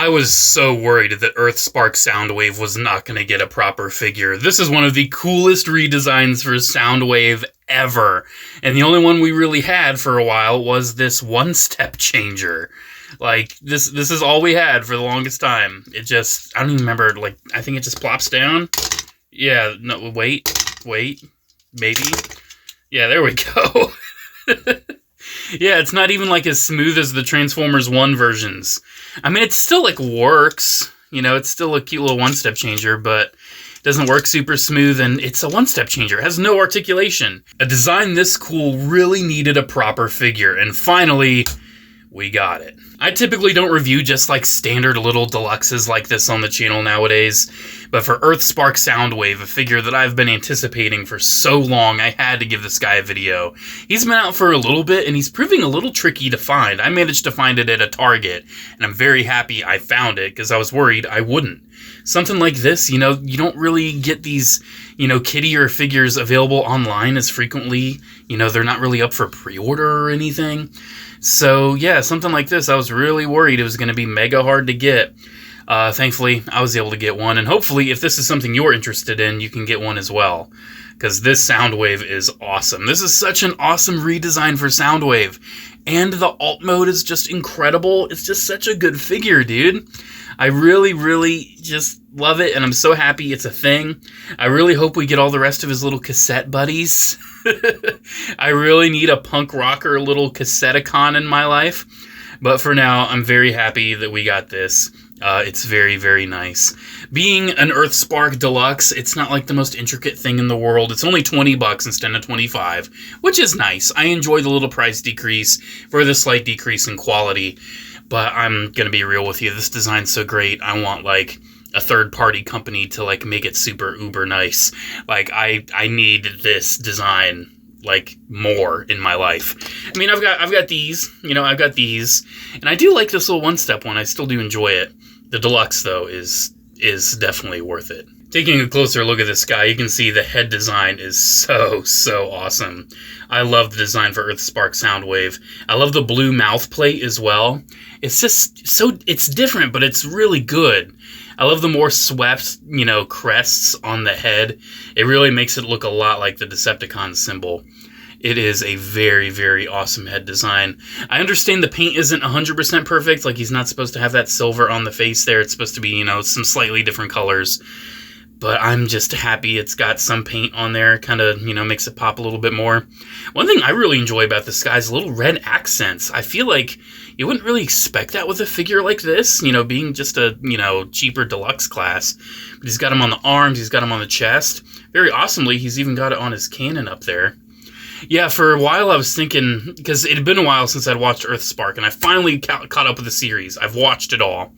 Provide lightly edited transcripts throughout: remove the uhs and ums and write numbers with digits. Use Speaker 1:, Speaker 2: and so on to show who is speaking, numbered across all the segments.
Speaker 1: I was so worried that Earthspark Soundwave was not going to get a proper figure. This is one of the coolest redesigns for Soundwave ever. And the only one we really had for a while was this one-step changer. Like, this is all we had for the longest time. It just, I don't even remember, like, I think it just plops down. Yeah, no, wait, maybe. Yeah, there we go. Yeah, it's not even, like, as smooth as the Transformers 1 versions. I mean, it still, like, works. You know, it's still a cute little one-step changer, but it doesn't work super smooth, and it's a one-step changer. It has no articulation. A design this cool really needed a proper figure, and finally, we got it. I typically don't review just like standard little deluxes like this on the channel nowadays, but for Earthspark Soundwave, a figure that I've been anticipating for so long, I had to give this guy a video. He's been out for a little bit, and he's proving a little tricky to find. I managed to find it at a Target, and I'm very happy I found it, because I was worried I wouldn't. Something like this, you know, you don't really get these, you know, kittier figures available online as frequently. You know, they're not really up for pre-order or anything. So, yeah, something like this, I was really worried it was going to be mega hard to get. Thankfully, I was able to get one, and hopefully, if this is something you're interested in, you can get one as well. Because this Soundwave is awesome. This is such an awesome redesign for Soundwave. And the alt mode is just incredible. It's just such a good figure, dude. I really, really just love it, and I'm so happy it's a thing. I really hope we get all the rest of his little cassette buddies. I really need a punk rocker little Cassetticon in my life. But for now, I'm very happy that we got this. It's very, very nice. Being an Earthspark Deluxe, it's not like the most intricate thing in the world. It's only $20 instead of $25, which is nice. I enjoy the little price decrease for the slight decrease in quality. But I'm going to be real with you. This design's so great. I want, like, a third-party company to, like, make it super uber nice. Like, I need this design, like, more in my life. I mean, I've got these. You know, I've got these. And I do like this little one-step one. I still do enjoy it. The Deluxe, though, is definitely worth it. Taking a closer look at this guy, you can see the head design is so awesome. I love the design for Earthspark Soundwave. I love the blue mouth plate as well. It's just it's different, but it's really good. I love the more swept, you know, crests on the head. It really makes it look a lot like the Decepticon symbol. It is a very, very awesome head design. I understand the paint isn't 100% perfect. Like, he's not supposed to have that silver on the face there. It's supposed to be, you know, some slightly different colors. But I'm just happy it's got some paint on there. Kind of, you know, makes it pop a little bit more. One thing I really enjoy about this guy is little red accents. I feel like you wouldn't really expect that with a figure like this, you know, being just a, you know, cheaper deluxe class. But he's got him on the arms, he's got him on the chest. Very awesomely, he's even got it on his cannon up there. Yeah, for a while I was thinking, because it had been a while since I'd watched Earthspark, and I finally caught up with the series. I've watched it all.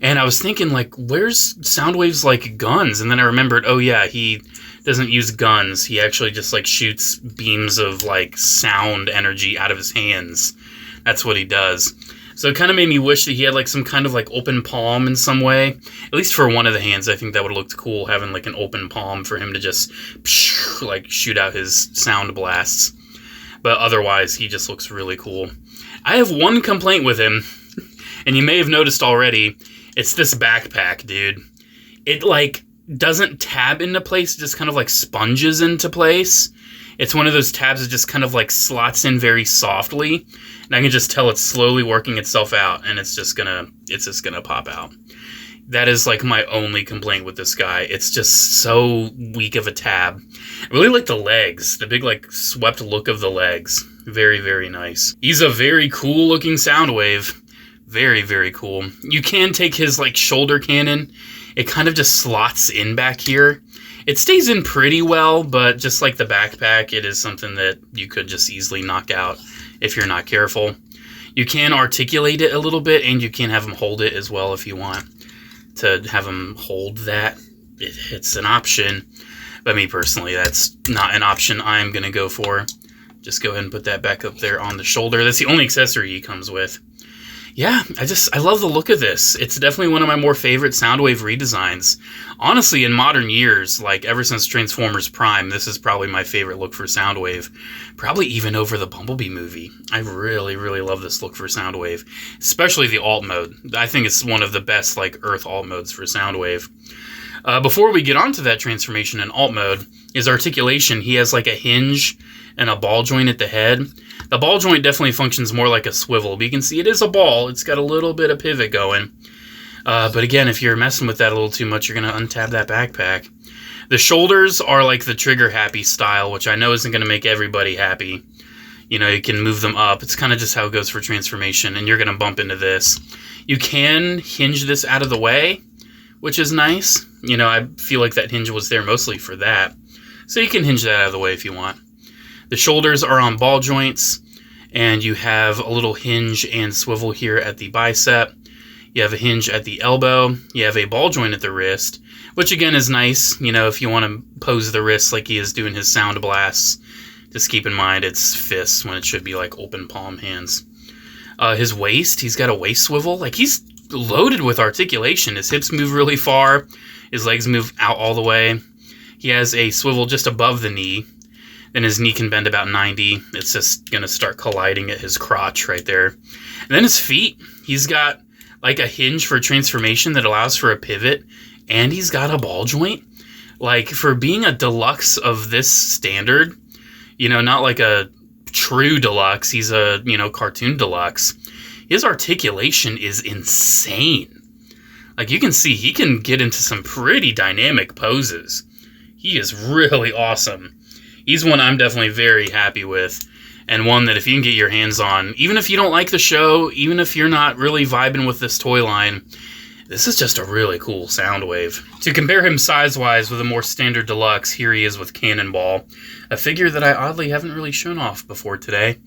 Speaker 1: And I was thinking, like, where's Soundwave's, like, guns? And then I remembered, oh yeah, he doesn't use guns. He actually just, like, shoots beams of, like, sound energy out of his hands. That's what he does. So it kind of made me wish that he had, like, some kind of, like, open palm in some way. At least for one of the hands, I think that would have looked cool, having, like, an open palm for him to just, like, shoot out his sound blasts. But otherwise, he just looks really cool. I have one complaint with him, and you may have noticed already. It's this backpack, dude. It, like, doesn't tab into place. It just kind of, like, sponges into place. It's one of those tabs that just kind of, like, slots in very softly. And I can just tell it's slowly working itself out. And it's just gonna pop out. That is, like, my only complaint with this guy. It's just so weak of a tab. I really like the legs. The big, like, swept look of the legs. Very, very nice. He's a very cool-looking Soundwave. Very, very cool. You can take his, like, shoulder cannon. It kind of just slots in back here. It stays in pretty well, but just like the backpack, it is something that you could just easily knock out if you're not careful. You can articulate it a little bit, and you can have him hold it as well if you want to have him hold that. It's an option, but me personally, that's not an option I'm going to go for. Just go ahead and put that back up there on the shoulder. That's the only accessory he comes with. Yeah, I love the look of this. It's definitely one of my more favorite Soundwave redesigns. Honestly, in modern years, like ever since Transformers Prime, this is probably my favorite look for Soundwave. Probably even over the Bumblebee movie. I really, really love this look for Soundwave. Especially the alt mode. I think it's one of the best like Earth alt modes for Soundwave. Before we get onto that transformation in alt mode, his articulation, he has like a hinge and a ball joint at the head. The ball joint definitely functions more like a swivel, but you can see it is a ball. It's got a little bit of pivot going. But again, if you're messing with that a little too much, you're going to untab that backpack. The shoulders are like the trigger happy style, which I know isn't going to make everybody happy. You know, you can move them up. It's kind of just how it goes for transformation, and you're going to bump into this. You can hinge this out of the way, which is nice. You know, I feel like that hinge was there mostly for that. So you can hinge that out of the way if you want. The shoulders are on ball joints, and you have a little hinge and swivel here at the bicep. You have a hinge at the elbow. You have a ball joint at the wrist, which again is nice. You know, if you want to pose the wrist like he is doing his sound blasts, just keep in mind it's fists when it should be like open palm hands. His waist, he's got a waist swivel. Like he's loaded with articulation. His hips move really far. His legs move out all the way. He has a swivel just above the knee. Then his knee can bend about 90. It's just going to start colliding at his crotch right there. And then his feet, he's got like a hinge for transformation that allows for a pivot. And he's got a ball joint. Like for being a deluxe of this standard, you know, not like a true deluxe. He's a, you know, cartoon deluxe. His articulation is insane. Like you can see he can get into some pretty dynamic poses. He is really awesome. He's one I'm definitely very happy with, and one that if you can get your hands on, even if you don't like the show, even if you're not really vibing with this toy line, this is just a really cool Soundwave. To compare him size-wise with a more standard deluxe, here he is with Cannonball, a figure that I oddly haven't really shown off before today.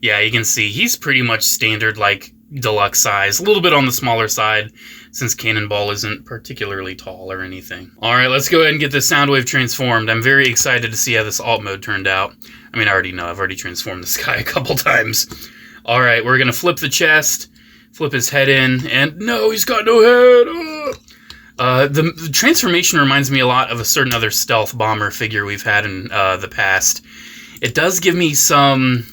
Speaker 1: Yeah, you can see he's pretty much standard, like, deluxe size, a little bit on the smaller side, since Cannonball isn't particularly tall or anything. Alright, let's go ahead and get this Soundwave transformed. I'm very excited to see how this alt mode turned out. I mean, I already know, I've already transformed this guy a couple times. Alright, we're gonna flip the chest, flip his head in, and no, he's got no head! The transformation reminds me a lot of a certain other stealth bomber figure we've had in the past. It does give me some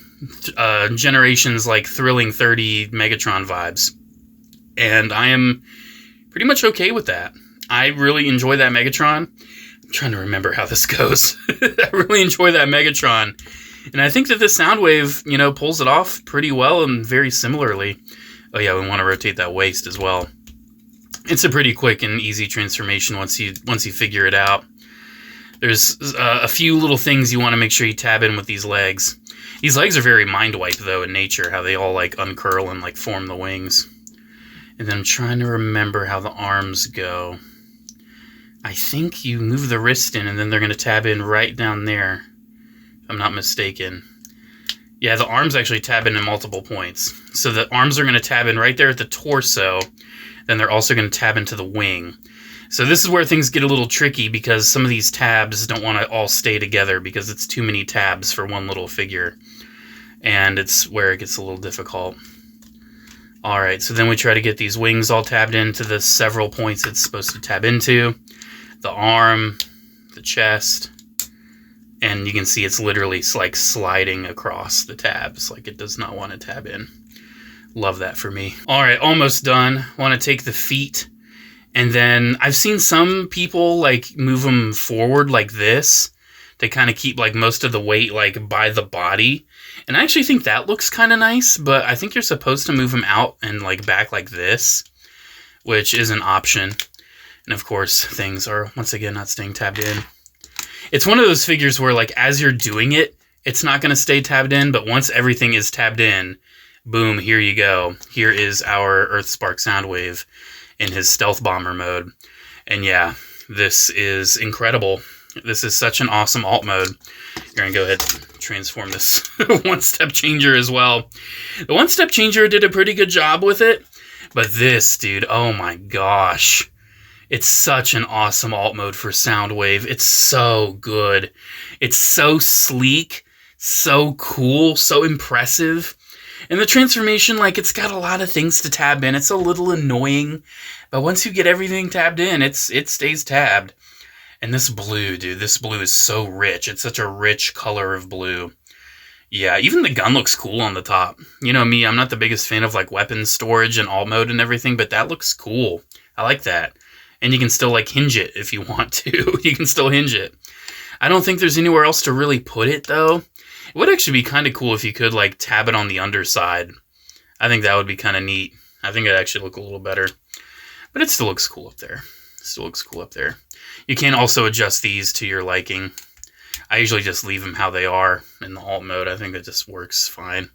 Speaker 1: Generations like Thrilling 30 Megatron vibes, and I am pretty much okay with that. I really enjoy that Megatron. I'm trying to remember how this goes. I really enjoy that Megatron, and I think that this Soundwave, you know, pulls it off pretty well and very similarly. Oh yeah, we want to rotate that waist as well. It's a pretty quick and easy transformation once you figure it out. There's a few little things you want to make sure you tab in with these legs. These legs are very mind-wipe, though, in nature, how they all, like, uncurl and, like, form the wings. And then I'm trying to remember how the arms go. I think you move the wrist in, and then they're going to tab in right down there, if I'm not mistaken. Yeah, the arms actually tab in at multiple points. So the arms are going to tab in right there at the torso, then they're also going to tab into the wing. So this is where things get a little tricky, because some of these tabs don't want to all stay together because it's too many tabs for one little figure. And it's where it gets a little difficult. Alright, so then we try to get these wings all tabbed into the several points it's supposed to tab into. The arm, the chest, and you can see it's literally like sliding across the tabs, like it does not want to tab in. Love that for me. Alright, almost done. Want to take the feet. And then I've seen some people like move them forward like this to kind of keep like most of the weight like by the body. And I actually think that looks kind of nice, but I think you're supposed to move them out and like back like this, which is an option. And of course, things are once again not staying tabbed in. It's one of those figures where like as you're doing it, it's not going to stay tabbed in, but once everything is tabbed in, boom, here you go. Here is our Earthspark Soundwave in his stealth bomber mode. And yeah, this is incredible. This is such an awesome alt mode. You're gonna go ahead and transform this one-step changer as well. The one-step changer did a pretty good job with it, but this, dude, oh my gosh. It's such an awesome alt mode for Soundwave. It's so good. It's so sleek, so cool, so impressive. And the transformation, like, it's got a lot of things to tab in. It's a little annoying, but once you get everything tabbed in, it stays tabbed. And this blue, dude, this blue is so rich. It's such a rich color of blue. Yeah, even the gun looks cool on the top. You know me, I'm not the biggest fan of, like, weapons storage and alt mode and everything, but that looks cool. I like that. And you can still, like, hinge it if you want to. You can still hinge it. I don't think there's anywhere else to really put it, though. It would actually be kind of cool if you could, like, tab it on the underside. I think that would be kind of neat. I think it'd actually look a little better. But it still looks cool up there. Still looks cool up there. You can also adjust these to your liking. I usually just leave them how they are in the alt mode. I think that just works fine.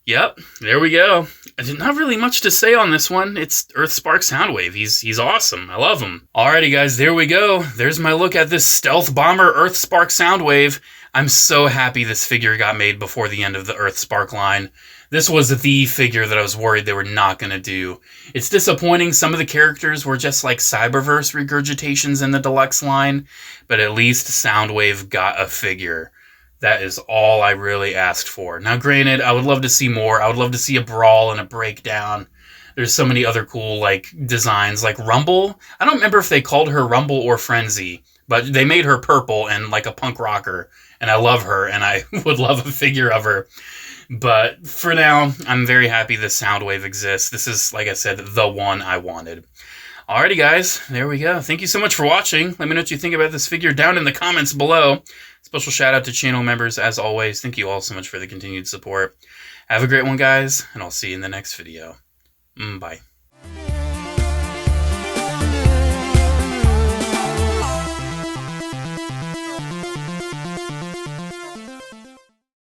Speaker 1: Yep, there we go. Not really much to say on this one. It's Earthspark Soundwave. He's awesome. I love him. Alrighty, guys, there we go. There's my look at this Stealth Bomber Earthspark Soundwave. I'm so happy this figure got made before the end of the Earthspark line. This was the figure that I was worried they were not going to do. It's disappointing. Some of the characters were just like Cyberverse regurgitations in the Deluxe line, but at least Soundwave got a figure. That is all I really asked for. Now, granted, I would love to see more. I would love to see a brawl and a breakdown. There's so many other cool, like, designs, like Rumble. I don't remember if they called her Rumble or Frenzy, but they made her purple and like a punk rocker, and I love her, and I would love a figure of her. But for now, I'm very happy this Soundwave exists. This is, like I said, the one I wanted. Alrighty, guys, there we go. Thank you so much for watching. Let me know what you think about this figure down in the comments below. Special shout out to channel members, as always. Thank you all so much for the continued support. Have a great one, guys, and I'll see you in the next video. Bye.